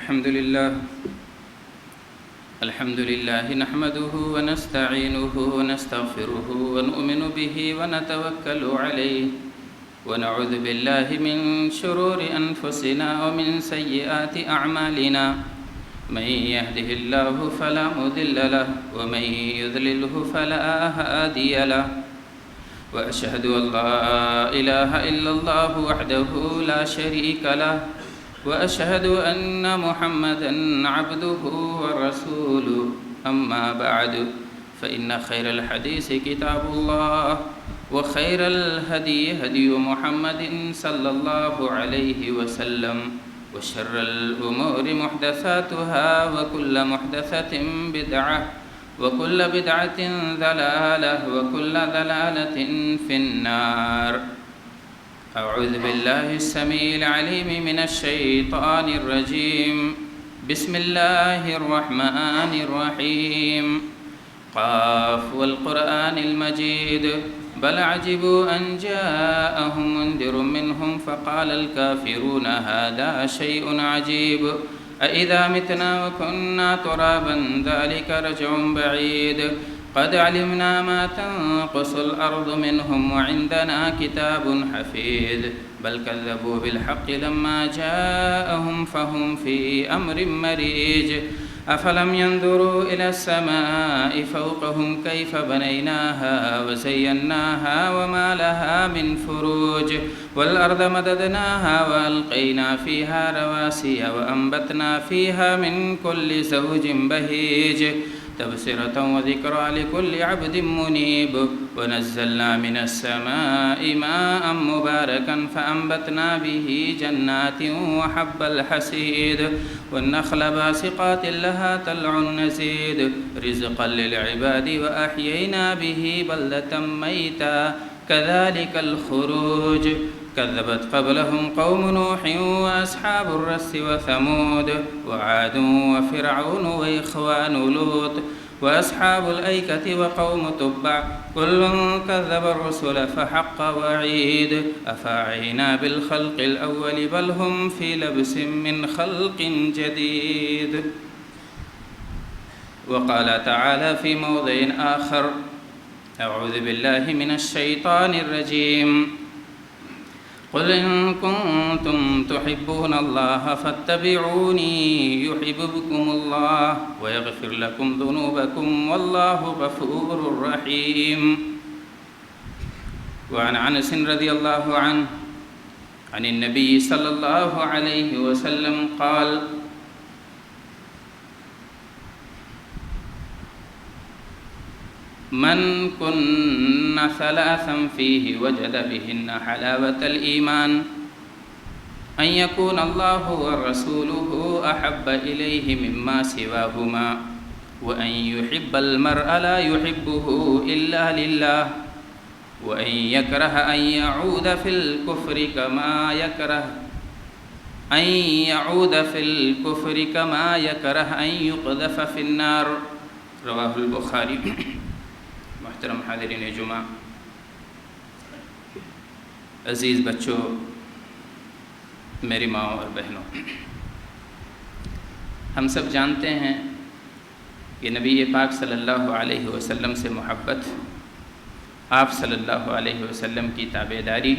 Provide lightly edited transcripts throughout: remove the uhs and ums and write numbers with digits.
الحمد لله نحمده ونستعينه ونستغفره ونؤمن به ونتوكل عليه ونعوذ بالله من شرور أنفسنا ومن سيئات أعمالنا من يهده الله فلا مضل له ومن يضلله فلا هادي له وأشهد أن لا إله إلا الله وحده لا شريك له وأشهد أن محمدًا عبده ورسوله أما بعد فإن خير الحديث كتاب الله وخير الهدي هدي محمد صلى الله عليه وسلم وشر الأمور محدثاتها وكل محدثة بدعة وكل بدعة ضلالة وكل ضلالة في النار. أعوذ بالله السميع العليم من الشيطان الرجيم. بسم الله الرحمن الرحيم. قاف والقرآن المجيد بل عجبوا أن جاءهم منذر منهم فقال الكافرون هذا شيء عجيب أإذا متنا وكنا ترابا ذلك رجع بعيد قد علمنا ما تنقص الأرض منهم وعندنا كتاب حفيظ بل كذبوا بالحق لما جاءهم فهم في أمر مريج أفلم ينظروا إلى السماء فوقهم كيف بنيناها وزيناها وما لها من فروج والأرض مددناها وألقينا فيها رواسي وأنبتنا فيها من كل زوج بهيج تبصرة وذكرى لكل عبد منيب ونزلنا من السماء ماء مباركا فأنبتنا به جنات وحب الحسيد والنخل باسقات لها طلع نزيد رزقا للعباد وأحيينا به بلدة ميتا كذلك الخروج كذبت قبلهم قوم نوح وأصحاب الرس وثمود وعاد وفرعون وإخوان لوط وأصحاب الأيكة وقوم تبع كل كذب الرسل فحق وعيد أفعينا بالخلق الأول بل هم في لبس من خلق جديد. وقال تعالى في موضع آخر أعوذ بالله من الشيطان الرجيم قل إن كنتم تحبون الله فاتبعوني يحببكم الله ويغفر لكم ذنوبكم والله غفور رحيم. وعن أنس رضي الله عنه عن النبي صلى الله عليه وسلم قال من كن ثلاثا فيه وجد بهن حلاوة الإيمان أن يكون الله ورسوله أحب إليه مما سواهما وأن يحب المرء لا يحبه إلا لله وأن يكره أن يعود في الكفر كما يكره أن يقذف في النار. رواه البخاري. محترم حاضرین جمعہ، عزیز بچوں، میری ماں اور بہنوں، ہم سب جانتے ہیں کہ نبی پاک صلی اللہ علیہ وسلم سے محبت، آپ صلی اللہ علیہ وسلم کی تابعداری،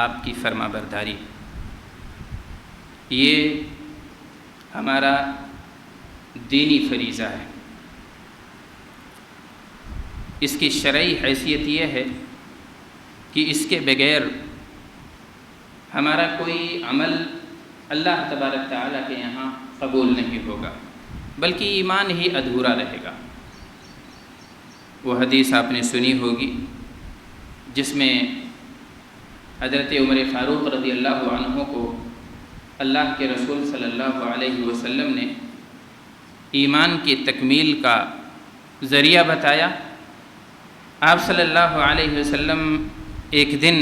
آپ کی فرما برداری، یہ ہمارا دینی فریضہ ہے. اس کی شرعی حیثیت یہ ہے کہ اس کے بغیر ہمارا کوئی عمل اللہ تبارک تعالیٰ کے یہاں قبول نہیں ہوگا، بلکہ ایمان ہی ادھورا رہے گا. وہ حدیث آپ نے سنی ہوگی جس میں حضرت عمر فاروق رضی اللہ عنہ کو اللہ کے رسول صلی اللہ علیہ وسلم نے ایمان کی تکمیل کا ذریعہ بتایا. آپ صلی اللہ علیہ وسلم ایک دن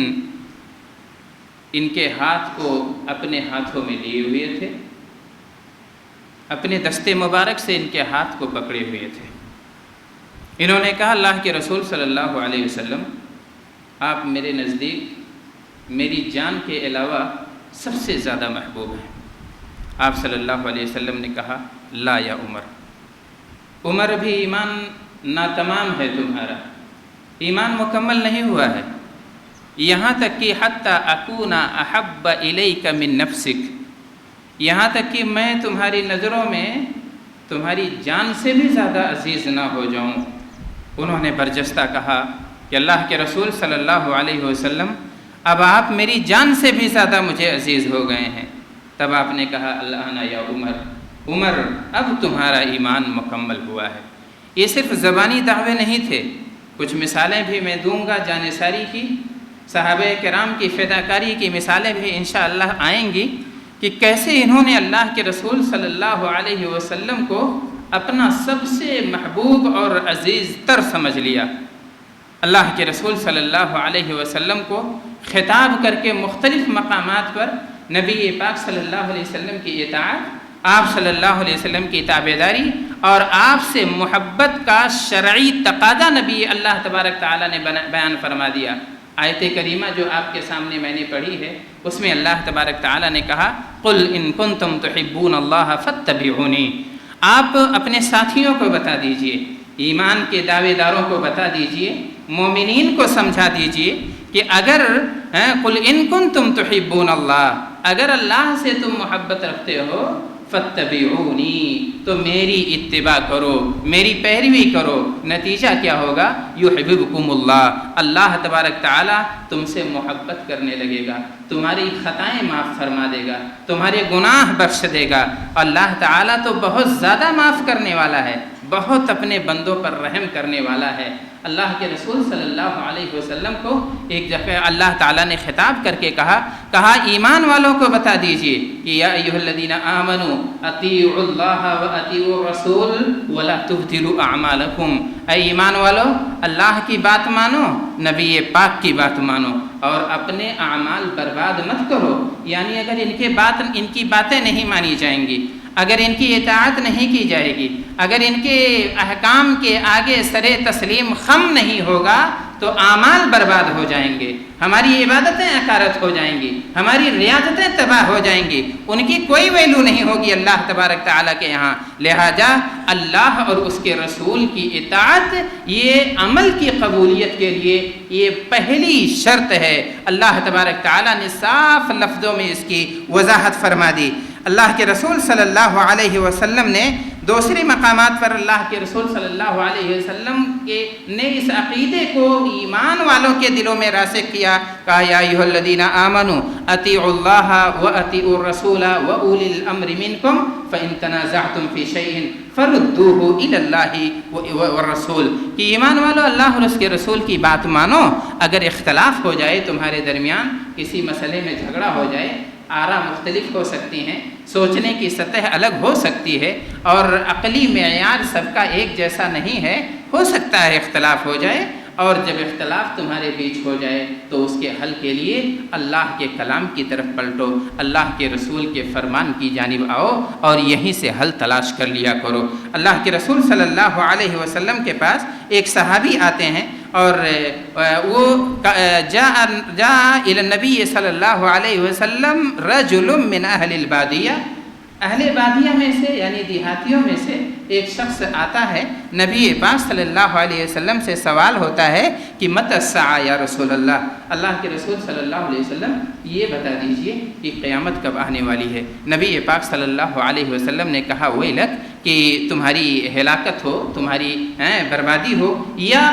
ان کے ہاتھ کو اپنے ہاتھوں میں لیے ہوئے تھے، اپنے دستے مبارک سے ان کے ہاتھ کو پکڑے ہوئے تھے. انہوں نے کہا اللہ کے رسول صلی اللہ علیہ وسلم آپ میرے نزدیک میری جان کے علاوہ سب سے زیادہ محبوب ہیں. آپ صلی اللہ علیہ وسلم نے کہا لا یا عمر، عمر بھی ایمان ناتمام ہے تمہارا، ایمان مکمل نہیں ہوا ہے، یہاں تک کہ حتی اکون احب الیک من نفسک، یہاں تک کہ میں تمہاری نظروں میں تمہاری جان سے بھی زیادہ عزیز نہ ہو جاؤں۔ انہوں نے برجستہ کہا کہ اللہ کے رسول صلی اللہ علیہ وسلم اب آپ میری جان سے بھی زیادہ مجھے عزیز ہو گئے ہیں۔ تب آپ نے کہا الآن یا عمر، عمر اب تمہارا ایمان مکمل ہوا ہے۔ یہ صرف زبانی دعوے نہیں تھے، کچھ مثالیں بھی میں دوں گا جانثاری کی، صحابہ کرام کی فداکاری کی مثالیں بھی انشاءاللہ آئیں گی کہ کیسے انہوں نے اللہ کے رسول صلی اللہ علیہ وسلم کو اپنا سب سے محبوب اور عزیز تر سمجھ لیا۔ اللہ کے رسول صلی اللہ علیہ وسلم کو خطاب کر کے مختلف مقامات پر نبی پاک صلی اللہ علیہ وسلم کی اطاعت، آپ صلی اللہ علیہ وسلم کی تابعداری اور آپ سے محبت کا شرعی تقاضا نبی اللہ تبارک تعالیٰ نے بیان فرما دیا۔ آیت کریمہ جو آپ کے سامنے میں نے پڑھی ہے، اس میں اللہ تبارک تعالیٰ نے کہا قل ان کنتم تحبون اللہ فاتبعونی، آپ اپنے ساتھیوں کو بتا دیجئے، ایمان کے دعوے داروں کو بتا دیجئے، مومنین کو سمجھا دیجئے کہ اگر قل ان کنتم تحبون اللہ، اگر اللہ سے تم محبت رکھتے ہو فاتبعونی، تو میری اتباع کرو، میری پیروی کرو، نتیجہ کیا ہوگا؟ یحببکم اللہ، اللہ تبارک تعالیٰ تم سے محبت کرنے لگے گا، تمہاری خطائیں معاف فرما دے گا، تمہارے گناہ بخش دے گا۔ اللہ تعالیٰ تو بہت زیادہ معاف کرنے والا ہے، بہت اپنے بندوں پر رحم کرنے والا ہے۔ اللہ کے رسول صلی اللہ علیہ وسلم کو ایک دفعہ اللہ تعالیٰ نے خطاب کر کے کہا ایمان والوں کو بتا دیجئے کہ یا ایھا الذین آمنوا اطیعوا اللہ واطیعوا الرسول ولا تبطلوا اعمالکم، اے ایمان والو اللہ کی بات مانو، نبی پاک کی بات مانو اور اپنے اعمال برباد مت کرو۔ یعنی اگر ان کی باتیں نہیں مانی جائیں گی، اگر ان کی اطاعت نہیں کی جائے گی، اگر ان کے احکام کے آگے سر تسلیم خم نہیں ہوگا تو اعمال برباد ہو جائیں گے، ہماری عبادتیں اکارت ہو جائیں گی، ہماری ریاضتیں تباہ ہو جائیں گی، ان کی کوئی ویلو نہیں ہوگی اللہ تبارک تعالیٰ کے یہاں۔ لہذا اللہ اور اس کے رسول کی اطاعت یہ عمل کی قبولیت کے لیے یہ پہلی شرط ہے۔ اللہ تبارک تعالیٰ نے صاف لفظوں میں اس کی وضاحت فرما دی۔ اللہ کے رسول صلی اللہ علیہ وسلم نے دوسرے مقامات پر اللہ کے رسول صلی اللہ علیہ وسلم نے اس عقیدے کو ایمان والوں کے دلوں میں راسخ کیا، کہا یا ایھا الذین آمنوا اطیعوا اللہ واطیعوا الرسول واولی الامر منکم فان تنازعتم فی شیء فردوہ الی اللہ والرسول، کہ ایمان والو اللہ اور اس کے رسول کی بات مانو، اگر اختلاف ہو جائے تمہارے درمیان، کسی مسئلے میں جھگڑا ہو جائے، آراء مختلف ہو سکتی ہیں، سوچنے کی سطح الگ ہو سکتی ہے اور عقلی معیار سب کا ایک جیسا نہیں ہے، ہو سکتا ہے اختلاف ہو جائے، اور جب اختلاف تمہارے بیچ ہو جائے تو اس کے حل کے لیے اللہ کے کلام کی طرف پلٹو، اللہ کے رسول کے فرمان کی جانب آؤ اور یہیں سے حل تلاش کر لیا کرو۔ اللہ کے رسول صلی اللہ علیہ وسلم کے پاس ایک صحابی آتے ہیں اور وہ جاء الی النبی صلی اللہ علیہ وسلم رجل من اہل البادیہ، اہل بادیہ میں سے یعنی دیہاتیوں میں سے ایک شخص آتا ہے، نبی پاک صلی اللہ علیہ وسلم سے سوال ہوتا ہے کہ متی الساعہ یا رسول اللہ، اللہ کے رسول صلی اللہ علیہ وسلم یہ بتا دیجئے کہ قیامت کب آنے والی ہے۔ نبی پاک صلی اللہ علیہ وسلم نے کہا ویلک، کہ تمہاری ہلاکت ہو، تمہاری بربادی ہو، یا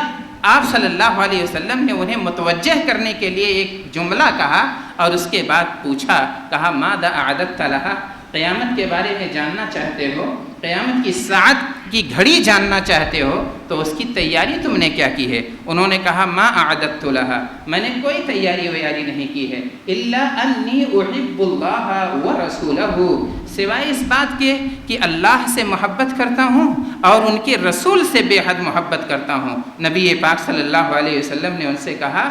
آپ صلی اللہ علیہ وسلم نے انہیں متوجہ کرنے کے لیے ایک جملہ کہا اور اس کے بعد پوچھا، کہا ماذا اعددت لها، قیامت کے بارے میں جاننا چاہتے ہو، قیامت کی ساعت کی گھڑی جاننا چاہتے ہو تو اس کی تیاری تم نے کیا کی ہے؟ انہوں نے کہا ما اعددت لها، میں نے کوئی تیاری ویاری نہیں کی ہے، الا انی احب اللہ ورسولہ، سوائے اس بات کے کہ اللہ سے محبت کرتا ہوں اور ان کے رسول سے بے حد محبت کرتا ہوں۔ نبی پاک صلی اللہ علیہ وسلم نے ان سے کہا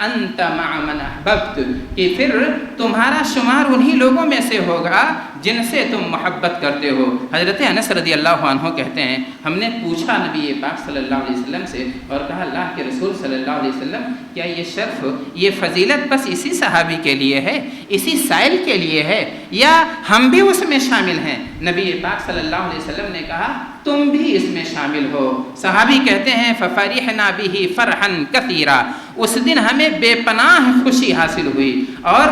انت مع من احببت، کہ پھر تمہارا شمار انہی لوگوں میں سے ہوگا جن سے تم محبت کرتے ہو۔ حضرت انس رضی اللہ عنہ کہتے ہیں ہم نے پوچھا نبی پاک صلی اللہ علیہ وسلم سے اور کہا اللہ کے رسول صلی اللہ علیہ وسلم کیا یہ شرف، یہ فضیلت بس اسی صحابی کے لیے ہے اسی سائل کے لیے ہے یا ہم بھی اس میں شامل ہیں؟ نبی پاک صلی اللہ علیہ وسلم نے کہا تم بھی اس میں شامل ہو۔ صحابی کہتے ہیں فَفَرِحْنَا بِهِ فَرْحًا كَثِيرًا، اس دن ہمیں بے پناہ خوشی حاصل ہوئی، اور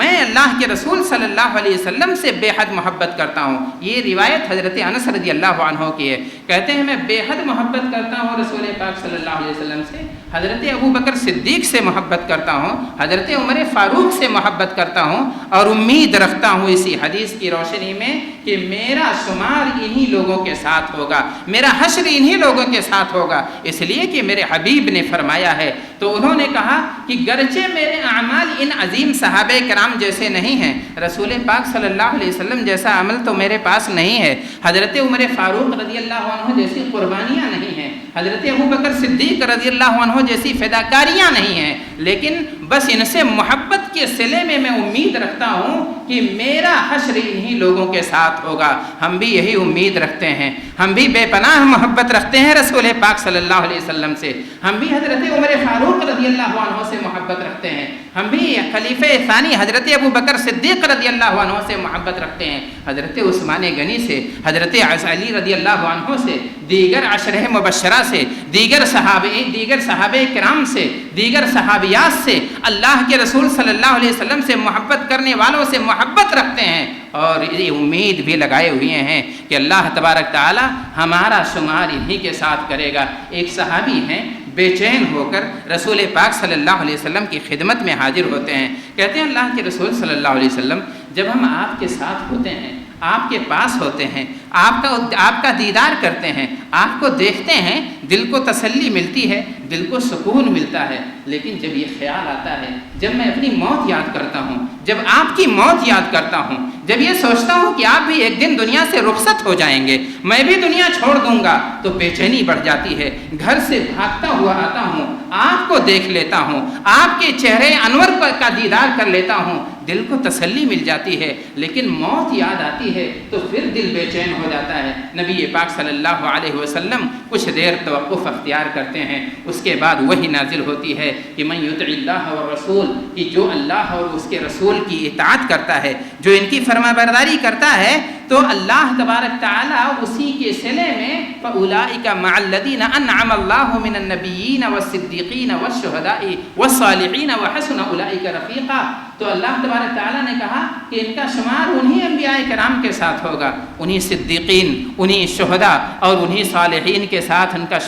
میں اللہ کے رسول صلی اللہ علیہ وسلم سے بے حد محبت کرتا ہوں۔ یہ روایت حضرت انس رضی اللہ عنہ کی ہے، کہتے ہیں میں بے حد محبت کرتا ہوں رسول پاک صلی اللہ علیہ وسلم سے، حضرت ابو بکر صدیق سے محبت کرتا ہوں، حضرت عمر فاروق سے محبت کرتا ہوں، اور امید رکھتا ہوں اسی حدیث کی روشنی میں کہ میرا شمار انہی لوگوں کے ساتھ ہوگا، میرا حشر انہی لوگوں کے ساتھ ہوگا، اس لیے کہ میرے حبیب نے فرمایا ہے۔ تو انہوں نے کہا کہ گرچہ میرے اعمال ان عظیم صحابہ کرام جیسے نہیں ہیں، رسول پاک صلی اللہ علیہ وسلم جیسا عمل تو میرے پاس نہیں ہے، حضرت عمر فاروق رضی اللہ عنہ جیسی قربانیاں نہیں ہیں، حضرت ابو بکر صدیق رضی اللہ عنہ جیسی فداکاریاں نہیں ہیں، لیکن بس ان سے محبت کے صلے میں میں امید رکھتا ہوں کہ میرا حشر انہی لوگوں کے ساتھ ہوگا۔ ہم بھی یہی امید رکھتے ہیں، ہم بھی بے پناہ محبت رکھتے ہیں رسول پاک صلی اللہ علیہ وسلم سے، ہم بھی حضرت عمر فاروق رضی اللہ عنہ سے محبت رکھتے ہیں، ہم بھی خلیفہ ثانی حضرت ابو بکر صدیق رضی اللہ عنہ سے محبت رکھتے ہیں، حضرت عثمان غنی سے، حضرت علی رضی اللہ عنہ سے، دیگر عشرہ مبشرہ سے، دیگر صحابہ کرام سے، دیگر صحابیات سے، اللہ کے رسول صلی اللہ علیہ وسلم سے محبت کرنے والوں سے محبت رکھتے ہیں، اور یہ امید بھی لگائے ہوئے ہیں کہ اللہ تبارک تعالی ہمارا شمار انہی کے ساتھ کرے گا۔ ایک صحابی ہیں، بے چین ہو کر رسول پاک صلی اللہ علیہ وسلم کی خدمت میں حاضر ہوتے ہیں، کہتے ہیں اللہ کے رسول صلی اللہ علیہ وسلم جب ہم آپ کے ساتھ ہوتے ہیں، آپ کے پاس ہوتے ہیں، آپ کا دیدار کرتے ہیں، آپ کو دیکھتے ہیں، دل کو تسلی ملتی ہے، دل کو سکون ملتا ہے، لیکن جب یہ خیال آتا ہے، جب میں اپنی موت یاد کرتا ہوں، جب آپ کی موت یاد کرتا ہوں، جب یہ سوچتا ہوں کہ آپ بھی ایک دن دنیا سے رخصت ہو جائیں گے، میں بھی دنیا چھوڑ دوں گا، تو بے چینی بڑھ جاتی ہے، گھر سے بھاگتا ہوا آتا ہوں، آپ کو دیکھ لیتا ہوں، آپ کے چہرے انور کا دیدار کر لیتا ہوں، دل کو تسلی مل جاتی ہے، لیکن موت یاد آتی ہے تو پھر دل بے چین ہو جاتا ہے۔ نبی پاک صلی اللہ علیہ وسلم کچھ دیر توقف اختیار کرتے ہیں، اس کے بعد وہی نازل ہوتی ہے کہ من یطع اللہ والرسول، کہ جو اللہ اور اس کے رسول کی اطاعت کرتا ہے، جو ان کی فرما برداری کرتا ہے، تو اللہ تبارک تعالیٰ اسی کے صلے میں فَأُولَٰئِكَ مَعَ الَّذِينَ أَنْعَمَ اللَّهُ مِنَ النَّبِيِّينَ وَالصِّدِّيقِينَ وَالشُّهَدَاءِ وَالصَّالِحِينَ وَحَسُنَ أُولَٰئِكَ رَفِيقًا۔ تو اللہ تبارک تعالیٰ نے کہا کہ ان کا شمار انہی انبیاء کرام کے ساتھ ہوگا، انہی صدیقین، انہی شہداء اور انہی صالحین کے ساتھ ان کا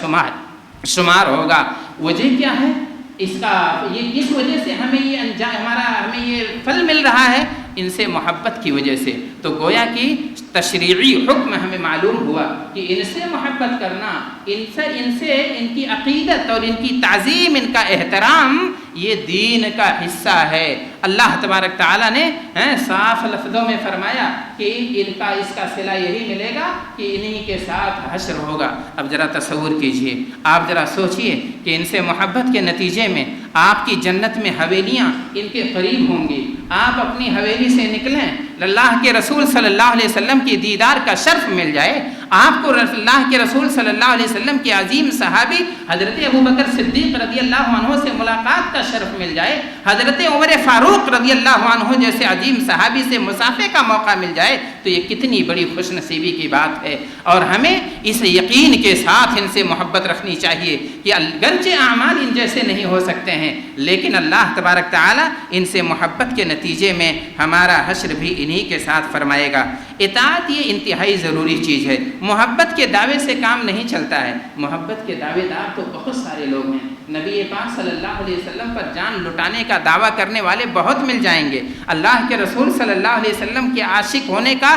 شمار ہوگا۔ وجہ کیا ہے اس کا؟ یہ کس وجہ سے ہمیں یہ پھل مل رہا ہے؟ ان سے محبت کی وجہ سے۔ تو گویا کہ تشریعی حکم ہمیں معلوم ہوا کہ ان سے محبت کرنا، ان کی عقیدت اور ان کی تعظیم، ان کا احترام، یہ دین کا حصہ ہے۔ اللہ تبارک تعالیٰ نے صاف لفظوں میں فرمایا کہ اس کا صلہ یہی ملے گا کہ انہی کے ساتھ حشر ہوگا۔ اب ذرا تصور کیجئے، آپ ذرا سوچئے کہ ان سے محبت کے نتیجے میں آپ کی جنت میں حویلیاں ان کے قریب ہوں گی، آپ اپنی حویلی سے نکلیں، اللہ کے رسول صلی اللہ علیہ وسلم کی دیدار کا شرف مل جائے، آپ کو اللہ کے رسول صلی اللہ علیہ وسلم کے عظیم صحابی حضرت ابو بکر صدیق رضی اللہ عنہ سے ملاقات کا شرف مل جائے، حضرت عمر فاروق رضی اللہ عنہ جیسے عظیم صحابی سے مصافحے کا موقع مل جائے، تو یہ کتنی بڑی خوش نصیبی کی بات ہے۔ اور ہمیں اس یقین کے ساتھ ان سے محبت رکھنی چاہیے کہ اگرچہ اعمال ان جیسے نہیں ہو سکتے ہیں، لیکن اللہ تبارک تعالیٰ ان سے محبت کے نتیجے میں ہمارا حشر بھی انہی کے ساتھ فرمائے گا۔ اطاعت یہ انتہائی ضروری چیز ہے۔ محبت کے دعوے سے کام نہیں چلتا ہے، محبت کے دعوے دار تو بہت سارے لوگ ہیں، نبی پاک صلی اللہ علیہ وسلم پر جان لٹانے کا دعویٰ کرنے والے بہت مل جائیں گے، اللہ کے رسول صلی اللہ علیہ وسلم کے عاشق ہونے کا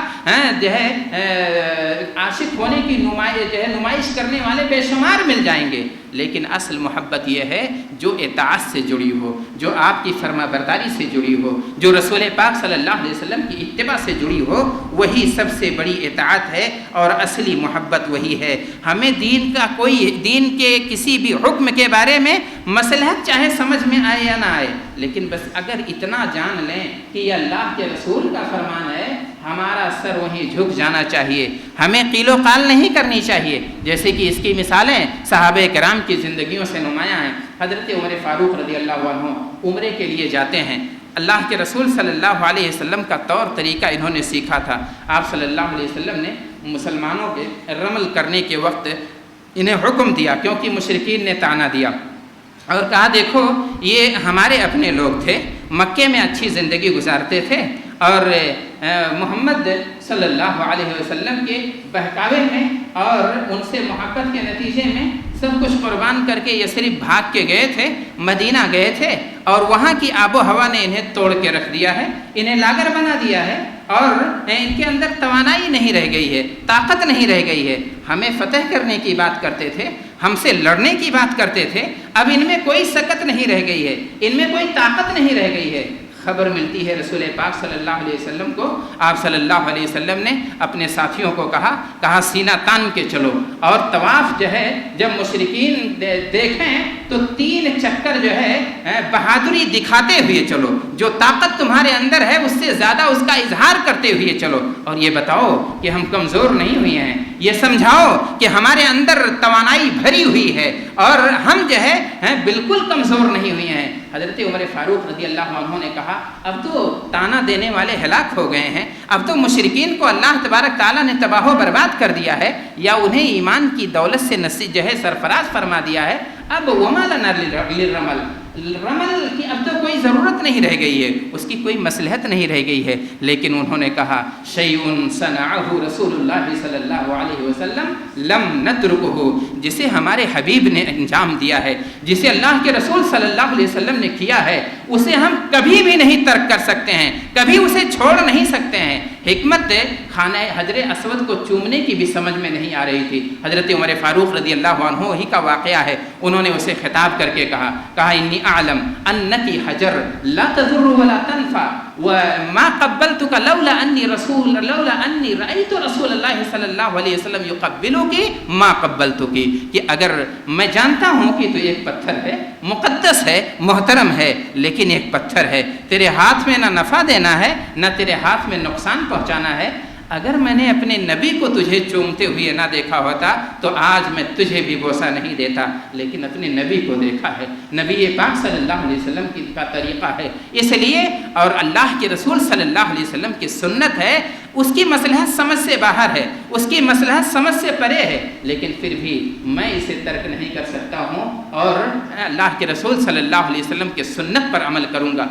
عاشق ہونے کی نمائش کرنے والے بے شمار مل جائیں گے، لیکن اصل محبت یہ ہے جو اطاعت سے جڑی ہو، جو آپ کی فرما برداری سے جڑی ہو، جو رسول پاک صلی اللہ علیہ وسلم کی اتباع سے جڑی ہو، وہی سب سے بڑی اطاعت ہے اور اصلی محبت وہی ہے۔ ہمیں دین کے کسی بھی حکم کے بارے میں مصلحت چاہے سمجھ میں آئے یا نہ آئے، لیکن بس اگر اتنا جان لیں کہ یہ اللہ کے رسول کا فرمان ہے، ہمارا سر وہیں جھک جانا چاہیے، ہمیں قیل و قال نہیں کرنی چاہیے، جیسے کہ اس کی مثالیں صحابہ کرام کی زندگیوں سے نمایاں ہیں۔ حضرت عمر فاروق رضی اللہ عنہ عمرے کے لیے جاتے ہیں، اللہ کے رسول صلی اللہ علیہ وسلم کا طور طریقہ انہوں نے سیکھا تھا۔ آپ صلی اللہ علیہ وسلم نے مسلمانوں کے رمل کرنے کے وقت انہیں حکم دیا، کیونکہ مشرکین نے طعنہ دیا اور کہا دیکھو یہ ہمارے اپنے لوگ تھے، مکے میں اچھی زندگی گزارتے تھے اور محمد صلی اللہ علیہ وسلم کے بہکاوے میں اور ان سے محبت کے نتیجے میں سب کچھ قربان کر کے یہ صرف بھاگ کے گئے تھے، مدینہ گئے تھے اور وہاں کی آب و ہوا نے انہیں توڑ کے رکھ دیا ہے، انہیں لاغر بنا دیا ہے اور ان کے اندر توانائی نہیں رہ گئی ہے، طاقت نہیں رہ گئی ہے۔ ہمیں فتح کرنے کی بات کرتے تھے، ہم سے لڑنے کی بات کرتے تھے، اب ان میں کوئی سکت نہیں رہ گئی ہے، ان میں کوئی طاقت نہیں رہ گئی ہے۔ خبر ملتی ہے رسول پاک صلی اللہ علیہ وسلم کو، آپ صلی اللہ علیہ وسلم نے اپنے ساتھیوں کو کہا سینہ تان کے چلو، اور طواف جو ہے جب مشرکین دیکھیں تو 3 چکر جو ہے بہادری دکھاتے ہوئے چلو، جو طاقت تمہارے اندر ہے اس سے زیادہ اس کا اظہار کرتے ہوئے چلو، اور یہ بتاؤ کہ ہم کمزور نہیں ہوئے ہیں، یہ سمجھاؤ کہ ہمارے اندر توانائی بھری ہوئی ہے اور ہم جو ہے بالکل کمزور نہیں ہوئے ہیں۔ حضرت عمر فاروق رضی اللہ عنہ نے کہا اب تو طعنہ دینے والے ہلاک ہو گئے ہیں، اب تو مشرکین کو اللہ تبارک تعالیٰ نے تباہ و برباد کر دیا ہے یا انہیں ایمان کی دولت سے نصیب جو ہے سرفراز فرما دیا ہے، اب وما لنا للرمل، رمل کی اب تو کوئی ضرورت نہیں رہ گئی ہے، اس کی کوئی مصلحت نہیں رہ گئی ہے۔ لیکن انہوں نے کہا شیء صنعہ رسول اللہ صلی اللہ علیہ وسلم لم نترکہ، جسے ہمارے حبیب نے انجام دیا ہے، جسے اللہ کے رسول صلی اللہ علیہ وسلم نے کیا ہے، اسے ہم کبھی بھی نہیں ترک کر سکتے ہیں، کبھی اسے چھوڑ نہیں سکتے ہیں۔ حکمت خانہ حجر اسود کو چومنے کی بھی سمجھ میں نہیں آ رہی تھی۔ حضرت عمر فاروق رضی اللہ عنہ ہی کا واقعہ ہے، انہوں نے اسے خطاب کر کے کہا انی اعلم انکی حجر لا تضر ولا تنفع وما قبلتك لولا انی رأیت رسول اللہ صلی اللہ علیہ وسلم یقبلک ما قبلتک، کہ اگر میں جانتا ہوں کہ تو ایک پتھر ہے، مقدس ہے، محترم ہے، لیکن ایک پتھر ہے، تیرے ہاتھ میں نہ نفع دینا ہے نہ تیرے ہاتھ میں نقصان پہنچانا ہے، اگر میں نے اپنے نبی کو تجھے چومتے ہوئے نہ دیکھا ہوتا تو آج میں تجھے بھی بوسہ نہیں دیتا، لیکن اپنے نبی کو دیکھا ہے، نبی پاک صلی اللہ علیہ وسلم کا طریقہ ہے، اس لیے اور اللہ کے رسول صلی اللہ علیہ وسلم کی سنت ہے، اس کی مصلحت سمجھ سے باہر ہے، اس کی مصلحت سمجھ سے پرے ہے، لیکن پھر بھی میں اسے ترک نہیں کر سکتا ہوں اور اللہ کے رسول صلی اللہ علیہ وسلم کی سنت پر عمل کروں گا۔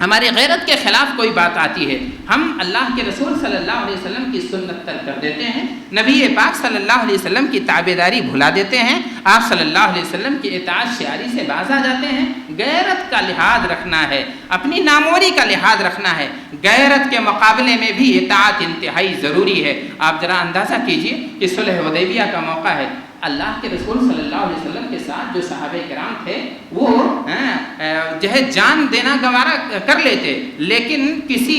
ہماری غیرت کے خلاف کوئی بات آتی ہے، ہم اللہ کے رسول صلی اللہ علیہ وسلم کی سنت ترک کر دیتے ہیں، نبی پاک صلی اللہ علیہ وسلم کی تابعداری بھلا دیتے ہیں، آپ صلی اللہ علیہ وسلم کی اطاعت شعاری سے باز آ جاتے ہیں۔ غیرت کا لحاظ رکھنا ہے، اپنی ناموری کا لحاظ رکھنا ہے، غیرت کے مقابلے میں بھی اطاعت انتہائی ضروری ہے۔ آپ ذرا اندازہ کیجئے کہ صلح حدیبیہ کا موقع ہے، اللہ کے رسول صلی اللہ علیہ وسلم کے ساتھ جو صحابہ کرام تھے وہ جو ہے جان دینا گوارا کر لیتے، لیکن کسی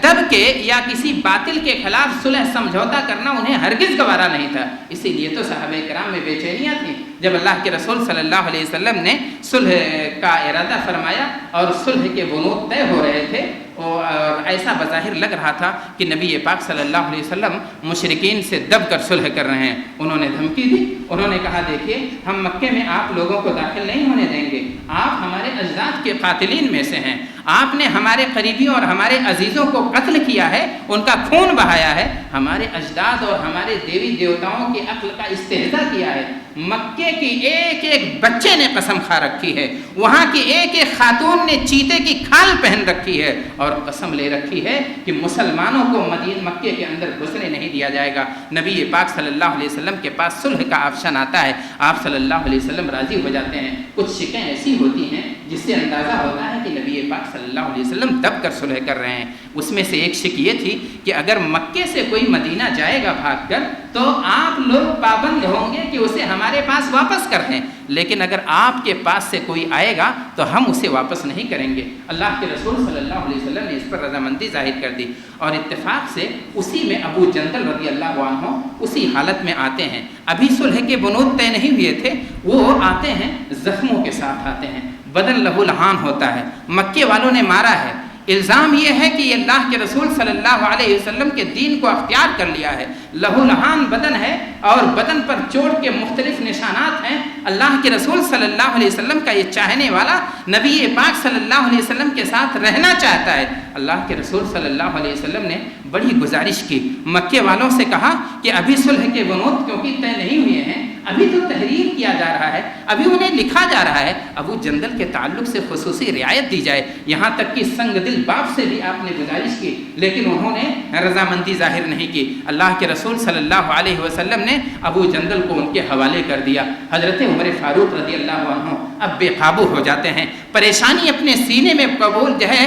دب کے یا کسی باطل کے خلاف صلح سمجھوتا کرنا انہیں ہرگز گوارا نہیں تھا۔ اسی لیے تو صحابہ کرام میں بے چینیاں تھیں جب اللہ کے رسول صلی اللہ علیہ وسلم نے صلح کا ارادہ فرمایا اور صلح کے بنود طے ہو رہے تھے، اور ایسا بظاہر لگ رہا تھا کہ نبی پاک صلی اللہ علیہ وسلم مشرکین سے دب کر صلح کر رہے ہیں۔ انہوں نے دھمکی دی، انہوں نے کہا دیکھیے ہم مکے میں آپ لوگوں کو داخل نہیں ہونے دیں گے، آپ ہمارے اجداد کے قاتلین میں سے ہیں، آپ نے ہمارے قریبیوں اور ہمارے عزیزوں کو قتل کیا ہے، ان کا خون بہایا ہے، ہمارے اجداد اور ہمارے دیوی دیوتاؤں کی عقل کا استہزاء کیا ہے، مکے کی ایک ایک بچے نے قسم کھا رکھی ہے، وہاں کی ایک ایک خاتون نے چیتے کی کھال پہن رکھی ہے اور قسم لے رکھی ہے کہ مسلمانوں کو مکے کے اندر گھسنے نہیں دیا جائے گا۔ نبی پاک صلی اللہ علیہ وسلم کے پاس صلح کا آپشن آتا ہے، آپ صلی اللہ علیہ وسلم راضی ہو جاتے ہیں۔ کچھ شکیں ایسی ہوتی ہیں جس سے اندازہ ہوتا ہے کہ نبی پاک صلی اللہ علیہ وسلم دب کر صلح کر رہے ہیں۔ اس میں سے ایک شک یہ تھی کہ اگر مکے سے کوئی مدینہ جائے گا بھاگ کر تو آپ لوگ پابند ہوں گے کہ اسے ہمارے پاس واپس کر دیں، لیکن اگر آپ کے پاس سے کوئی آئے گا تو ہم اسے واپس نہیں کریں گے۔ اللہ کے رسول صلی اللہ علیہ وسلم نے اس پر رضامندی ظاہر کر دی، اور اتفاق سے اسی میں ابو جندل رضی اللہ عنہ اسی حالت میں آتے ہیں، ابھی صلح کے بنود طے نہیں ہوئے تھے، وہ آتے ہیں زخموں کے ساتھ آتے ہیں، بدن لہو لہان ہوتا ہے، مکے والوں نے مارا ہے، الزام یہ ہے کہ یہ اللہ کے رسول صلی اللہ علیہ وسلم کے دین کو اختیار کر لیا ہے، لہو لہان بدن ہے اور بدن پر چوٹ کے مختلف نشانات ہیں، اللہ کے رسول صلی اللہ علیہ وسلم کا یہ چاہنے والا نبی پاک صلی اللہ علیہ وسلم کے ساتھ رہنا چاہتا ہے۔ اللہ کے رسول صلی اللہ علیہ وسلم نے بڑی گزارش کی، مکے والوں سے کہا کہ ابھی صلح کے بنود کیونکہ طے نہیں ہوئے ہیں، ابھی تو تحریر کیا جا رہا ہے، ابھی انہیں لکھا جا رہا ہے، ابو جندل کے تعلق سے خصوصی رعایت دی جائے، یہاں تک کہ سنگ دل باپ سے بھی آپ نے گزارش کی، لیکن انہوں نے رضامندی ظاہر نہیں کی۔ اللہ کے رسول صلی اللہ علیہ وسلم نے ابو جندل کو ان کے حوالے کر دیا۔ حضرت عمر فاروق رضی اللہ عنہ اب بے قابو ہو جاتے ہیں، پریشانی اپنے سینے میں قبول جو ہے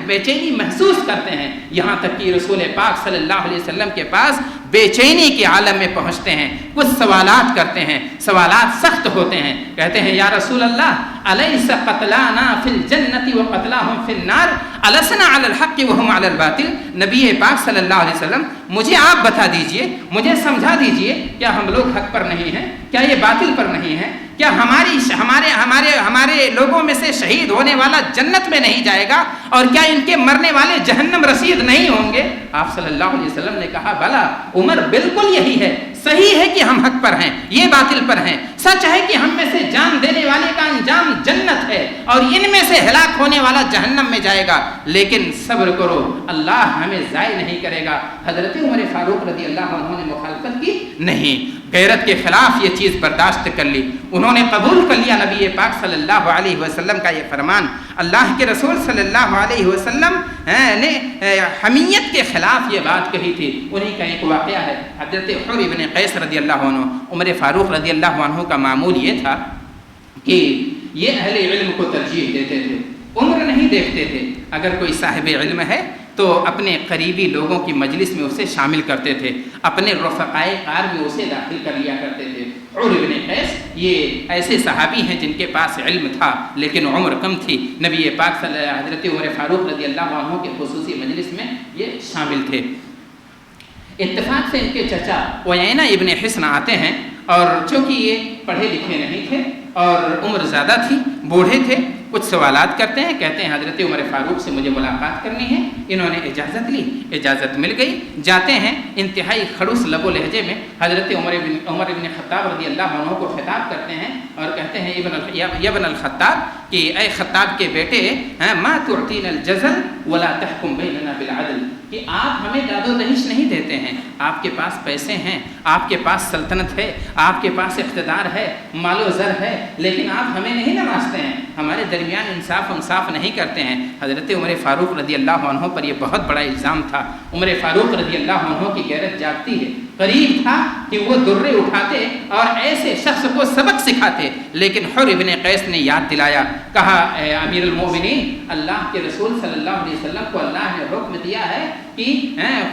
بے چینی محسوس کرتے ہیں، یہاں تک کہ رسول پاک صلی اللہ علیہ وسلم کے پاس بے چینی کے عالم میں پہنچتے ہیں، کچھ سوالات کرتے ہیں، سوالات سخت ہوتے ہیں، کہتے ہیں یا رسول اللہ الیس قتلانا فی الجنت و قتلاہم فی النار السنا علی الحق وہم علی الباطل۔ نبی پاک صلی اللہ علیہ وسلم مجھے آپ بتا دیجئے، مجھے سمجھا دیجئے، کیا ہم لوگ حق پر نہیں ہیں؟ کیا یہ باطل پر نہیں ہے؟ کیا ہمارے لوگوں میں سے شہید ہونے والا جنت میں نہیں جائے گا؟ اور کیا ان کے مرنے والے جہنم رسید نہیں ہوں گے؟ آپ صلی اللہ علیہ وسلم نے کہا بلا عمر، بالکل یہی ہے، صحیح ہے کہ ہم حق پر ہیں، یہ باطل پر ہیں، سچ ہے کہ ہم میں سے جان دینے والے کا انجام جنت ہے اور ان میں سے ہلاک ہونے والا جہنم میں جائے گا، لیکن صبر کرو، اللہ ہمیں ضائع نہیں کرے گا۔ حضرت عمر فاروق رضی اللہ عنہ نے مخالفت کی نہیں، غیرت کے خلاف یہ چیز برداشت کر لی، انہوں نے قبول کر لیا نبی پاک صلی اللہ علیہ وسلم کا یہ فرمان۔ اللہ کے رسول صلی اللہ علیہ وسلم نے حمیت کے خلاف یہ بات کہی تھی، انہی کا ایک واقعہ ہے، حضرت حر بن قیس رضی اللہ عنہ، عمر فاروق رضی اللہ عنہ کا معمول یہ تھا کہ یہ اہل علم کو ترجیح دیتے تھے، عمر نہیں دیکھتے تھے، اگر کوئی صاحب علم ہے تو اپنے قریبی لوگوں کی مجلس میں اسے شامل کرتے تھے، اپنے رفقائے کار میں اسے داخل کر لیا کرتے تھے۔ عمر بن قیس یہ ایسے صحابی ہیں جن کے پاس علم تھا لیکن عمر کم تھی، نبی پاک حضرت عمر فاروق رضی اللہ عنہ کے خصوصی مجلس میں یہ شامل تھے۔ اتفاق سے ان کے چچا عیینہ ابن حصن آتے ہیں، اور چونکہ یہ پڑھے لکھے نہیں تھے اور عمر زیادہ تھی، بوڑھے تھے، کچھ سوالات کرتے ہیں، کہتے ہیں حضرت عمر فاروق سے مجھے ملاقات کرنی ہے۔ انہوں نے اجازت لی، اجازت مل گئی، جاتے ہیں، انتہائی خڑوس لب و لہجے میں حضرت عمر بن خطاب رضی اللہ عنہ کو خطاب کرتے ہیں اور کہتے ہیں ابن الخطاب کہ اے خطاب کے بیٹے، ما تعطینا الجزل ولا تحکم بیننا بالعدل، کہ آپ ہمیں داد و دہش نہیں دیتے ہیں، آپ کے پاس پیسے ہیں، آپ کے پاس سلطنت ہے، آپ کے پاس اقتدار ہے، مال و زر ہے، لیکن آپ ہمیں نہیں نوازتے ہیں، ہمارے درمیان انصاف نہیں کرتے ہیں۔ حضرت عمر فاروق رضی اللہ عنہ پر یہ بہت بڑا الزام تھا۔ عمر فاروق رضی اللہ عنہ کی غیرت جاگتی ہے، قریب تھا کہ وہ درے اٹھاتے اور ایسے شخص کو سبق سکھاتے، لیکن حر ابن قیس نے یاد دلایا، کہا اے امیر المومنین، اللہ کے رسول صلی اللہ علیہ وسلم کو اللہ نے حکم دیا ہے کہ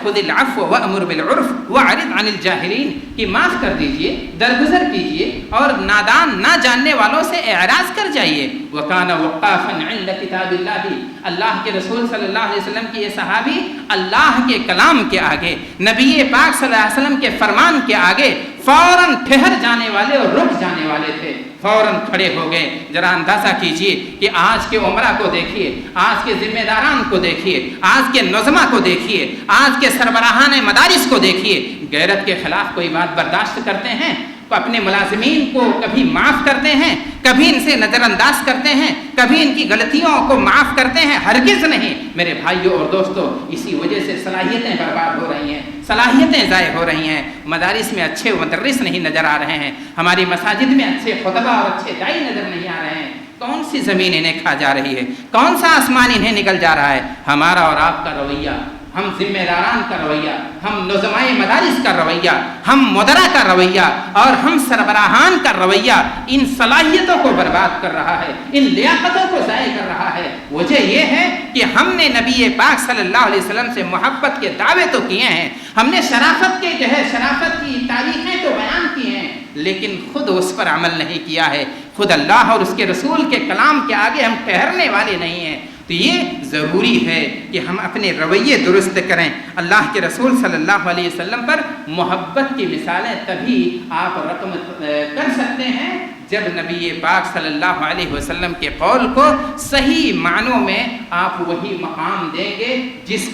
خذ العفو وامر بالعرف واعرض عن الجاہلین، کہ معاف کر دیجئے، درگزر کیجئے اور نادان نہ جاننے والوں سے اعراض کر جائیے۔ وکان وقافا عند کتاب اللہ، اللہ کے رسول صلی اللہ علیہ وسلم کی یہ صحابی اللہ کے کلام کے آگے، نبی پاک صلی اللہ علیہ وسلم کے فرمان کے آگے فوراً ٹھہر جانے والے اور رک جانے والے تھے، فوراً کھڑے ہو گئے۔ ذرا اندازہ کیجئے کہ آج کے عمرہ کو دیکھیے، آج کے ذمہ داران کو دیکھیے، آج کے نظمہ کو دیکھیے، آج کے سربراہان مدارس کو دیکھیے، غیرت کے خلاف کوئی بات برداشت کرتے ہیں؟ اپنے ملازمین کو کبھی معاف کرتے ہیں، کبھی ان سے نظر انداز کرتے ہیں، کبھی ان کی غلطیوں کو معاف کرتے ہیں؟ ہرگز نہیں۔ میرے بھائیوں اور دوستوں، اسی وجہ سے صلاحیتیں برباد ہو رہی ہیں، صلاحیتیں ضائع ہو رہی ہیں، مدارس میں اچھے مدرس نہیں نظر آ رہے ہیں، ہماری مساجد میں اچھے خطبہ اور اچھے داعی نظر نہیں آ رہے ہیں۔ کون سی زمین انہیں کھا جا رہی ہے؟ کون سا آسمان انہیں نگل جا رہا ہے؟ ہمارا اور آپ کا رویہ، ہم ذمہ داران کا رویہ، ہم نظمائے مدارس کا رویہ، ہم مدراء کا رویہ اور ہم سربراہان کا رویہ ان صلاحیتوں کو برباد کر رہا ہے، ان لیاقتوں کو ضائع کر رہا ہے۔ وجہ یہ ہے کہ ہم نے نبی پاک صلی اللہ علیہ وسلم سے محبت کے دعوے تو کیے ہیں، ہم نے شرافت کے شرافت کی تاریخیں تو بیان کی ہیں، لیکن خود اس پر عمل نہیں کیا ہے، خود اللہ اور اس کے رسول کے کلام کے آگے ہم ٹھہرنے والے نہیں ہیں۔ تو یہ ضروری ہے کہ ہم اپنے رویے درست کریں۔ اللہ کے رسول صلی اللہ علیہ وسلم پر محبت کی مثالیں تبھی آپ رقم کر سکتے ہیں جب نبی پاک صلی اللہ علیہ وسلم کے قول کو صحیح معنوں میں آپ وہی مقام دیں گے جس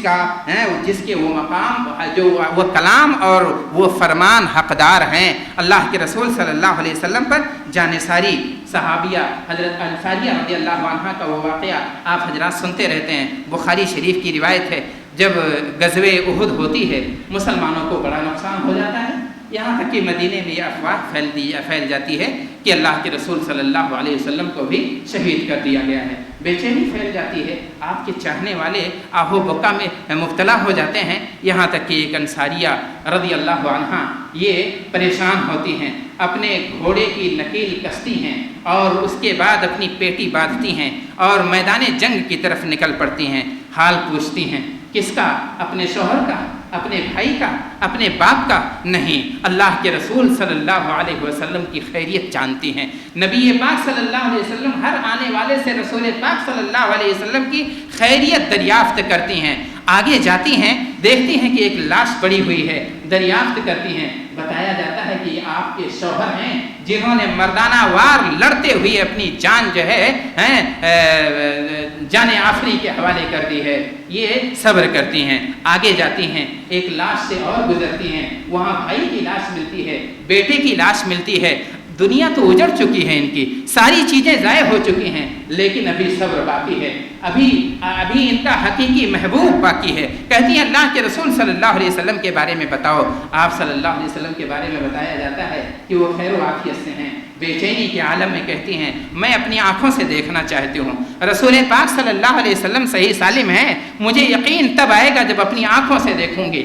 کے وہ مقام جو وہ کلام اور وہ فرمان حقدار ہیں۔ اللہ کے رسول صلی اللہ علیہ وسلم پر جانثاری صحابیہ حضرت انصاریہ رضی اللہ عنہ کا وہ واقعہ آپ حضرات سنتے رہتے ہیں، بخاری شریف کی روایت ہے۔ جب غزوہ احد ہوتی ہے مسلمانوں کو بڑا نقصان ہو جاتا ہے، یہاں تک کہ مدینے میں یہ افواہ پھیل جاتی ہے کہ اللہ کے رسول صلی اللہ علیہ وسلم کو بھی شہید کر دیا گیا ہے۔ بے چینی پھیل جاتی ہے، آپ کے چاہنے والے آہو بکا میں مبتلا ہو جاتے ہیں، یہاں تک کہ ایک انصاریہ رضی اللہ عنہ یہ پریشان ہوتی ہیں، اپنے گھوڑے کی نکیل کستی ہیں اور اس کے بعد اپنی پیٹی باندھتی ہیں اور میدان جنگ کی طرف نکل پڑتی ہیں۔ حال پوچھتی ہیں، کس کا؟ اپنے شوہر کا، اپنے بھائی کا، اپنے باپ کا؟ نہیں، اللہ کے رسول صلی اللہ علیہ وسلم کی خیریت جانتی ہیں۔ نبی پاک صلی اللہ علیہ وسلم ہر آنے والے سے رسول پاک صلی اللہ علیہ وسلم کی خیریت دریافت کرتی ہیں۔ آگے جاتی ہیں، دیکھتی ہیں کہ ایک لاش پڑی ہوئی ہے، دریافت کرتی ہیں، بتایا جاتا ہے کہ یہ آپ کے شوہر ہیں جنہوں نے مردانہ وار لڑتے ہوئے اپنی جان جو ہے جان آخری کے حوالے کر دی ہے۔ یہ صبر کرتی ہیں، آگے جاتی ہیں، ایک لاش سے اور گزرتی ہیں، وہاں بھائی کی لاش ملتی ہے، بیٹے کی لاش ملتی ہے۔ دنیا تو اجڑ چکی ہے، ان کی ساری چیزیں ضائع ہو چکی ہیں، لیکن ابھی صبر باقی ہے، ابھی ان کا حقیقی محبوب باقی ہے۔ کہتی ہیں اللہ کے رسول صلی اللہ علیہ وسلم کے بارے میں بتاؤ۔ آپ صلی اللہ علیہ وسلم کے بارے میں بتایا جاتا ہے کہ وہ خیر و عافیت سے ہیں۔ بے چینی کے عالم میں کہتی ہیں میں اپنی آنکھوں سے دیکھنا چاہتی ہوں، رسول پاک صلی اللہ علیہ وسلم صحیح سالم ہیں، مجھے یقین تب آئے گا جب اپنی آنکھوں سے دیکھوں گی۔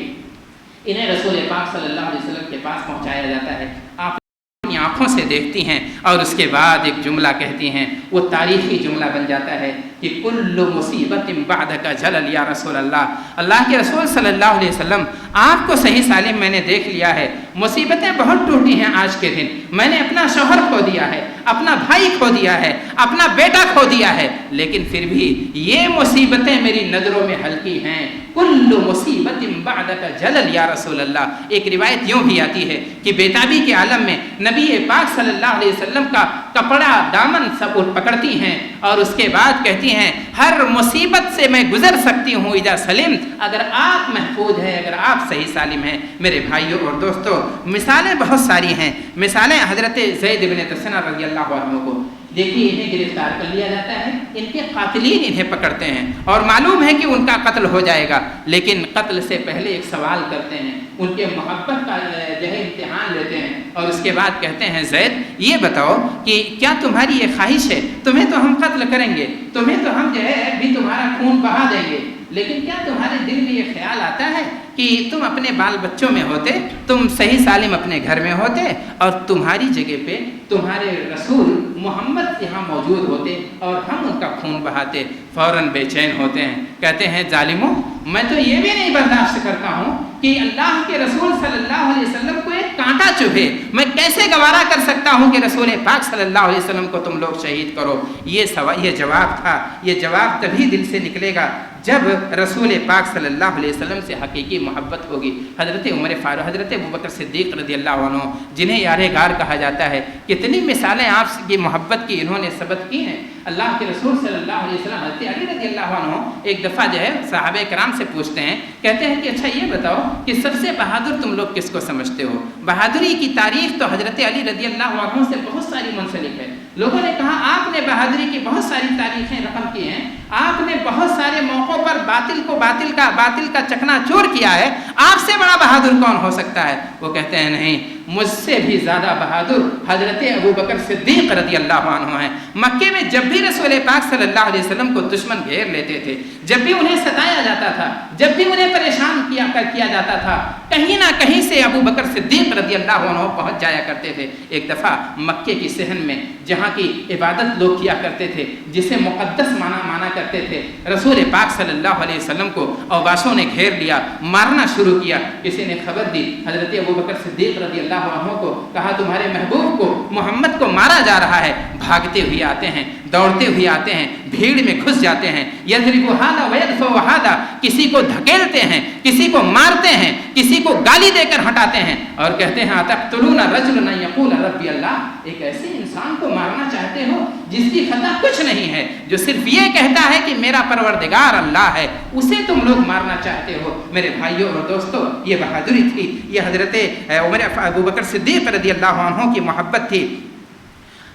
انہیں رسول پاک صلی اللہ علیہ وسلم کے پاس پہنچایا جاتا ہے، آپ آنکھوں سے دیکھتی ہیں اور اس کے بعد ایک جملہ کہتی ہیں، وہ تاریخی جملہ بن جاتا ہے کہ کل مصیبت بعدک جلل یا رسول اللہ۔ اللہ کے رسول صلی اللہ علیہ وسلم آپ کو صحیح سالم میں نے دیکھ لیا ہے، مصیبتیں بہت ٹوٹی ہیں آج کے دن، میں نے اپنا شوہر کھو دیا ہے، اپنا بھائی کھو دیا ہے، اپنا بیٹا کھو دیا ہے، لیکن پھر بھی یہ مصیبتیں میری نظروں میں ہلکی ہیں۔ کل مصیبت بعدک جلل یا رسول اللہ۔ ایک روایت یوں بھی آتی ہے کہ بیتابی کے عالم میں نبی پاک صلی اللہ علیہ وسلم کا کپڑا دامن سب پکڑتی ہیں اور اس کے بعد کہتی ہیں ہر مصیبت سے میں گزر سکتی ہوں اذا سلمت، اگر آپ محفوظ ہیں، اگر آپ صحیح سالم ہیں۔ میرے بھائیوں اور دوستوں، مثالیں بہت ساری ہیں۔ مثالیں حضرت زید بن تثنہ رضی اللہ عنہ کو دیکھیے، انہیں گرفتار کر لیا جاتا ہے، ان کے قاتلین انہیں پکڑتے ہیں اور معلوم ہے کہ ان کا قتل ہو جائے گا، لیکن قتل سے پہلے ایک سوال کرتے ہیں، ان کے محبت کا جو ہے امتحان لیتے ہیں اور اس کے بعد کہتے ہیں زید یہ بتاؤ کہ کیا تمہاری یہ خواہش ہے، تمہیں تو ہم قتل کریں گے، تمہیں تو ہم جو ہے بھی تمہارا خون بہا دیں گے، لیکن کیا تمہارے دل میں یہ خیال آتا ہے کہ تم اپنے بال بچوں میں ہوتے، تم صحیح سالم اپنے گھر میں ہوتے اور تمہاری جگہ پہ تمہارے رسول محمد یہاں موجود ہوتے اور ہم ان کا خون بہاتے؟ فوراً بے چین ہوتے ہیں، کہتے ہیں ظالموں، میں تو یہ بھی نہیں برداشت کرتا ہوں کہ اللہ کے رسول صلی اللہ علیہ وسلم کو ایک کانٹا چبھے، میں کیسے گوارا کر سکتا ہوں کہ رسول پاک صلی اللہ علیہ وسلم کو تم لوگ شہید کرو۔ یہ جواب تھا، یہ جواب تبھی دل سے نکلے گا جب رسول پاک صلی اللہ علیہ وسلم سے حقیقی محبت ہوگی۔ حضرت عمر فاروق، حضرت ابوبکر صدیق رضی اللہ عنہ جنہیں یار غار کہا جاتا ہے، کتنی مثالیں آپ کی محبت کی انہوں نے ثبت کی ہیں۔ اللہ کے رسول صلی اللہ علیہ وسلم حضرت علی رضی اللہ عنہ ایک دفعہ جو ہے صحابہ کرام سے پوچھتے ہیں، کہتے ہیں کہ اچھا یہ بتاؤ کہ سب سے بہادر تم لوگ کس کو سمجھتے ہو؟ بہادری کی تاریخ تو حضرت علی رضی اللہ عنہ سے بہت ساری منسلک ہے۔ لوگوں نے کہا آپ نے بہادری کی بہت ساری تاریخیں رقم کی ہیں، آپ نے بہت سارے موقعوں پر باطل کا چکنا چور کیا ہے، آپ سے بڑا بہادر کون ہو سکتا ہے؟ وہ کہتے ہیں نہیں، مجھ سے بھی زیادہ بہادر حضرت ابوبکر صدیق رضی اللہ عنہ ہیں۔ مکے میں جب بھی رسول پاک صلی اللہ علیہ وسلم کو دشمن گھیر لیتے تھے، جب بھی انہیں ستایا جاتا تھا، جب بھی انہیں پریشان کیا جاتا تھا، کہیں نہ کہیں سے ابوبکر صدیق رضی اللہ عنہ پہنچ جایا کرتے تھے۔ ایک دفعہ مکے کی صحن میں جہاں کی عبادت لوگ کیا کرتے تھے، جسے مقدس مانا کرتے تھے، رسول پاک صلی اللہ علیہ وسلم کو اوباشوں نے گھیر لیا، مارنا شروع کیا۔ کسی نے خبر دی حضرت ابوبکر صدیق رضی اللہ عنہ کو، کہا تمہارے محبوب کو، محمد کو مارا جا رہا ہے۔ بھاگتے ہوئے آتے ہیں، دوڑتے ہوئے آتے ہیں، بھیڑ میں گھس جاتے ہیں، یضرب ھذا ویدفع ھذا، کسی کو دھکیلتے ہیں، کسی کو مارتے ہیں، کسی کو گالی دے کر ہٹاتے ہیں اور کہتے ہیں اتقتلون رجلا یقول ربی اللہ، ایک ایسے انسان کو مارنا چاہتے ہو جس کی خطا کچھ نہیں ہے، جو صرف یہ کہتا ہے کہ میرا پروردگار اللہ ہے، اسے تم لوگ مارنا چاہتے ہو۔ میرے بھائیوں اور دوستو، یہ بہادری تھی، یہ حضرت عمر ابو بکر صدیق رضی اللہ عنہ کی محبت تھی،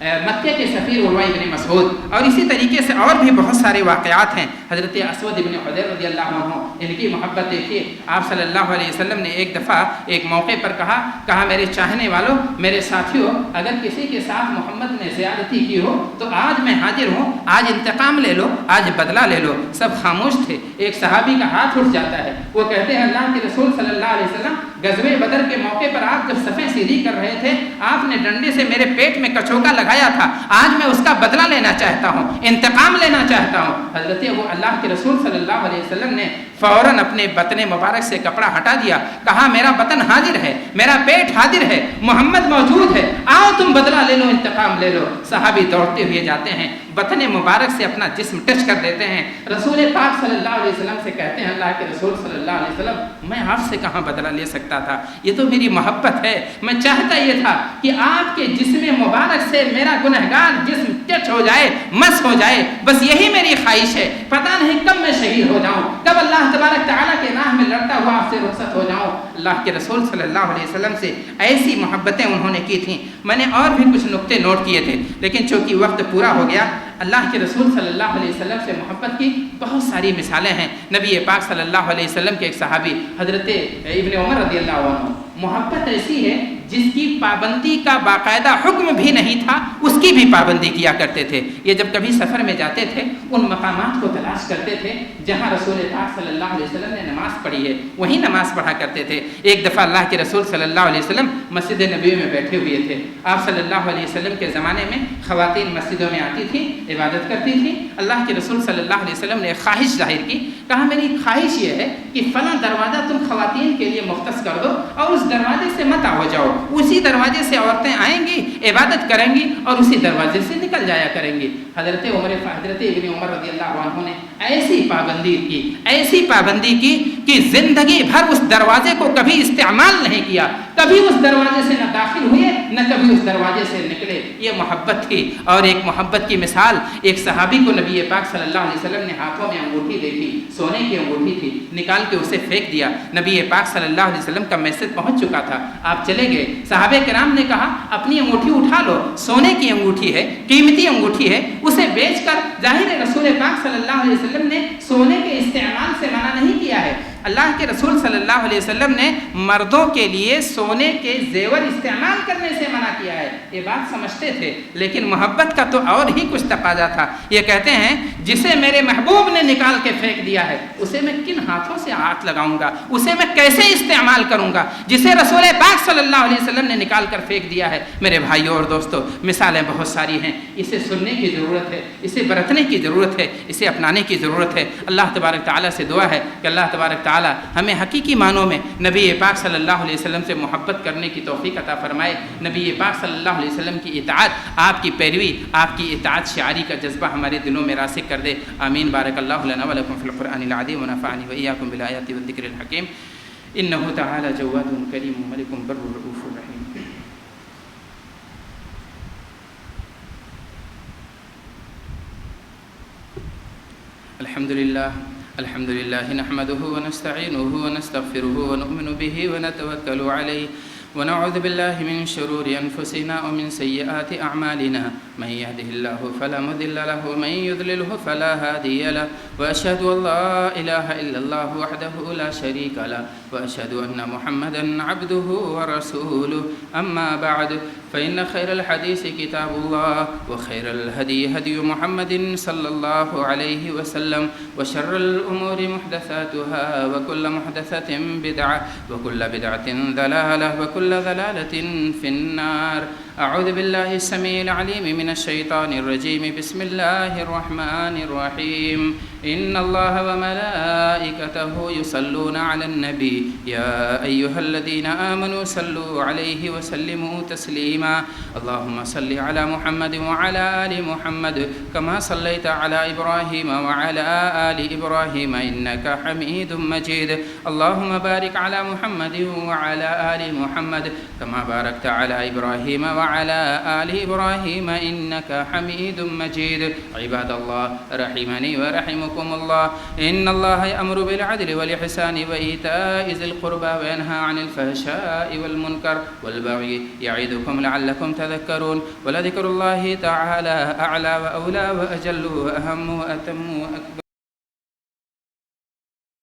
مکے کے سفیر عروہ بن مسعود، اور اسی طریقے سے اور بھی بہت سارے واقعات ہیں۔ حضرت اسود بن حضیر رضی اللہ عنہ، ان کی محبت دیکھیے، آپ صلی اللہ علیہ وسلم نے ایک دفعہ ایک موقع پر کہا میرے چاہنے والوں، میرے ساتھیوں، اگر کسی کے ساتھ محمد نے زیادتی کی ہو تو آج میں حاضر ہوں، آج انتقام لے لو، آج بدلہ لے لو۔ سب خاموش تھے۔ ایک صحابی کا ہاتھ اٹھ جاتا ہے، وہ کہتے ہیں اللہ کے رسول صلی اللہ علیہ وسلم، غزوہ بدر کے موقع پر آپ جب صفیں سیدھی کر رہے تھے، آپ نے ڈنڈے سے میرے پیٹ میں کچوکا لگایا تھا، آج میں اس کا بدلہ لینا چاہتا ہوں، انتقام لینا چاہتا ہوں۔ حضرت وہ اللہ کے رسول صلی اللہ علیہ وسلم نے فوراً اپنے بطن مبارک سے کپڑا ہٹا دیا، کہا میرا بطن حاضر ہے، میرا پیٹ حاضر ہے، محمد موجود ہے، آؤ تم بدلہ لے لو، انتقام لے لو۔ صحابی دوڑتے ہوئے جاتے ہیں، بطن مبارک سے اپنا جسم ٹچ کر دیتے ہیں، رسول پاک صلی اللہ علیہ وسلم سے کہتے ہیں اللہ کے رسول صلی اللہ علیہ وسلم، میں آپ سے کہاں بدلہ لے سکتا تھا، یہ تو میری محبت ہے، میں چاہتا یہ تھا کہ آپ کے جسم مبارک سے میرا گنہگار جسم ٹچ ہو جائے، مس ہو جائے، بس یہی میری خواہش ہے، پتہ نہیں کب میں شہید ہو جاؤں، کب اللہ تبارک تعالیٰ کے راہ میں لڑتا ہوا آپ سے رخصت ہو جاؤں۔ اللہ کے رسول صلی اللہ علیہ وسلم سے ایسی محبتیں انہوں نے کی تھیں۔ میں نے اور بھی کچھ نقطے نوٹ کیے تھے، لیکن چونکہ وقت پورا ہو گیا، اللہ کے رسول صلی اللہ علیہ وسلم سے محبت کی بہت ساری مثالیں ہیں۔ نبی پاک صلی اللہ علیہ وسلم کے ایک صحابی حضرت ابن عمر رضی اللہ عنہ، محبت ایسی ہے جس کی پابندی کا باقاعدہ حکم بھی نہیں تھا، اس کی بھی پابندی کیا کرتے تھے۔ یہ جب کبھی سفر میں جاتے تھے، ان مقامات کو تلاش کرتے تھے جہاں رسول پاک صلی اللہ علیہ وسلم نے نماز پڑھی ہے، وہیں نماز پڑھا کرتے تھے۔ ایک دفعہ اللہ کے رسول صلی اللہ علیہ وسلم مسجد نبوی میں بیٹھے ہوئے تھے۔ آپ صلی اللہ علیہ وسلم کے زمانے میں خواتین مسجدوں میں آتی تھیں، عبادت کرتی تھیں۔ اللہ کے رسول صلی اللہ علیہ وسلم نے ایک خواہش ظاہر کی، کہا میری خواہش یہ ہے کہ فلاں دروازہ تم خواتین کے لیے مختص کر دو اور اس دروازے سے مت آ جاؤ، اسی دروازے سے عورتیں آئیں گی، عبادت کریں گی اور اسی دروازے سے نکل جایا کریں گی۔ حضرت ابن عمر رضی اللہ عنہ نے ایسی پابندی کی کہ زندگی بھر اس دروازے کو کبھی استعمال نہیں کیا، کبھی اس دروازے سے نہ داخل ہوئے نہ کبھی اس دروازے سے نکلے۔ یہ محبت تھی۔ اور ایک محبت کی مثال، ایک صحابی کو نبی پاک صلی اللہ علیہ وسلم نے ہاتھوں میں انگوٹھی دیکھی، سونے کی انگوٹھی تھی، نکال کے اسے پھینک دیا۔ نبی پاک صلی اللہ علیہ وسلم کا میسج پہنچ چکا تھا، آپ چلے گئے۔ صحابہ کرام نے کہا اپنی انگوٹھی اٹھا لو، سونے کی انگوٹھی ہے، قیمتی انگوٹھی ہے، اسے بیچ کر ظاہر رسول پاک صلی اللہ علیہ وسلم نے سونے کے استعمال سے منع نہیں کیا ہے۔ اللہ کے رسول صلی اللہ علیہ وسلم نے مردوں کے لیے سونے کے زیور استعمال کرنے سے منع کیا ہے۔ یہ بات سمجھتے تھے، لیکن محبت کا تو اور ہی کچھ تقاضا تھا۔ یہ کہتے ہیں جسے میرے محبوب نے نکال کے پھینک دیا ہے، اسے میں کن ہاتھوں سے ہاتھ لگاؤں گا، اسے میں کیسے استعمال کروں گا جسے رسول پاک صلی اللہ علیہ وسلم نے نکال کر پھینک دیا ہے۔ میرے بھائیوں اور دوستوں، مثالیں بہت ساری ہیں، اسے سننے کی ضرورت ہے، اسے برتنے کی ضرورت ہے، اسے اپنانے کی ضرورت ہے۔ اللہ تبارک تعالیٰ سے دعا ہے کہ اللہ تبارک تعالیٰ ہمیں حقیقی معنوں میں نبی پاک صلی اللہ علیہ وسلم سے محبت کرنے کی توفیق عطا فرمائے۔ نبی پاک صلی اللہ علیہ وسلم کی اطاعت، آپ کی پیروی، آپ کی اطاعت شعاری کا جذبہ ہمارے دلوں میں راسخ کر دے۔ آمین۔ بارک اللہ لنا ولکم فی القرآن العظیم ونفعنی وإیاکم بالآیات والذکر الحکیم۔ انہ تعالی جواد کریم ملک بر رؤوف رحیم۔ الحمد لله نحمده ونستعينه ونستغفره ونؤمن به ونتوكل عليه ونعوذ بالله من شرور أنفسنا ومن سيئات أعمالنا من يهده الله فلا مضل له ومن يضلله فلا هادي له وأشهد أن لا إله إلا الله وحده لا شريك له وأشهد أن محمدا عبده ورسوله أما بعد فإن خير الحديث كتاب الله وخير الهدي هدي محمد صلى الله عليه وسلم وشر الأمور محدثاتها وكل محدثة بدعة وكل بدعة ضلالة وكل ضلالة في النار۔ أعوذ بالله السميع العليم من الشيطان الرجيم. بسم الله الرحمن الرحيم. إن الله وملائكته يصلون على النبي يا أيها الذين آمنوا صلوا عليه وسلموا تسليما. اللهم صل على محمد وعلى آل محمد كما صليت على إبراهيم وعلى آل إبراهيم إنك حميد مجيد. اللهم بارك على محمد وعلى آل محمد كما باركت على إبراهيم وعلى آل إبراهيم إنك حميد مجيد. عباد الله رحمني ورحمكم الله، إن الله يأمر بالعدل والإحسان وإيتاء ذي القربى وينهى عن الفحشاء والمنكر والبغي يعظكم لعلكم تذكرون. ولذكر الله تعالى أعلى وأولى وأجل وأهم وأتم وأكبر.